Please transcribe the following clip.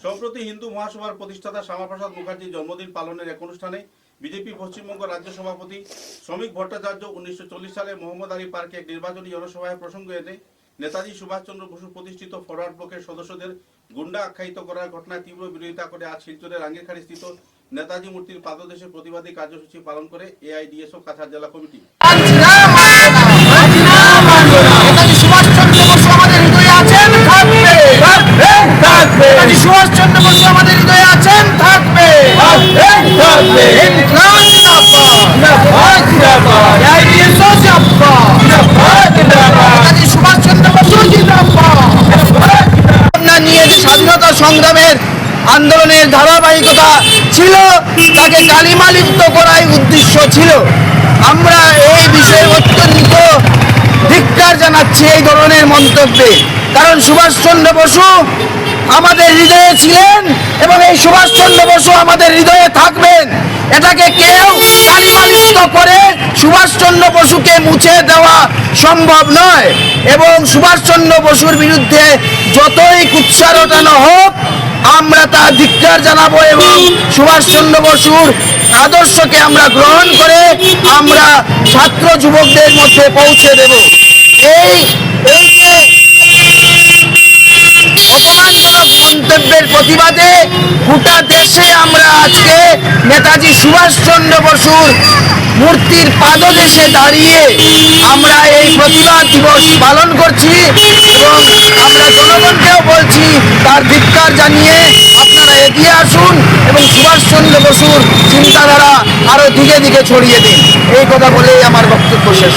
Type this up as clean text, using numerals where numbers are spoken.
সম্প্রতি হিন্দু মহাসভার প্রতিষ্ঠাতা শ্যামাপ্রসাদ মুখার্জির জন্মদিন পালনের এক অনুষ্ঠানে বিজেপি পশ্চিমবঙ্গ রাজ্য সভাপতি শ্রমিক ভট্টাচার্য 1940 সালে মোহাম্মদ আলী পার্কে এক নির্বাচনী জনসভায় প্রসঙ্গ এনে নেতাজি সুভাষচন্দ্র বসু প্রতিষ্ঠিত ফরওয়ার্ড ব্লকের সদস্যদের গুন্ডা আখ্যায়িত করার ঘটনায় তীব্র বিরোধিতা করে আজ শিলচরের রাঙ্গিরখাড়ি স্থিত নেতাজি মূর্তির পাদদেশে প্রতিবাদী কার্যসূচি পালন করে এআইডিএসও কাছাড় জেলা কমিটি। সুভাষচন্দ্র বসু আমাদের হৃদয়ে আছেন, থাকবে। সুভাষচন্দ্র বসু নিয়ে যে স্বাধীনতা সংগ্রামের আন্দোলনের ধারাবাহিকতা ছিল, তাকে কালিমা লিপ্ত করাই উদ্দেশ্য ছিল। আমরা এই বিষয়ে অত্যন্ত ধিক্কার জানাচ্ছি এই ধরনের মন্তব্যে, কারণ সুভাষচন্দ্র বসু আমাদের হৃদয়ে ছিলেন এবং এই সুভাষচন্দ্র বসু আমাদের হৃদয়ে থাকবেন। এটাকে কেউ কালিমালিপ্ত করে সুভাষচন্দ্র বসুকে মুছে দেওয়া সম্ভব নয় এবং সুভাষচন্দ্র বসুর বিরুদ্ধে যতই কুৎসা রটানো হোক আমরা তা ধিক্কার জানাবো এবং সুভাষচন্দ্র বসুর আদর্শকে আমরা গ্রহণ করে আমরা ছাত্র যুবকদের মধ্যে পৌঁছে দেব। এই যে অপমানজনক মন্তব্যের প্রতিবাদে গোটা দেশে আমরা আজকে নেতাজি সুভাষচন্দ্র বসুর মূর্তির পাদদেশে দাঁড়িয়ে আমরা এই প্রতিবাদ দিবস পালন করছি এবং আমরা জনগণকেও বলছি তার ধিক্কার জানিয়ে আপনারা এগিয়ে আসুন এবং সুভাষচন্দ্র বসুর চিন্তাধারা আরো দিকে দিকে ছড়িয়ে দিন। এই কথা বলেই আমার বক্তব্য শেষ।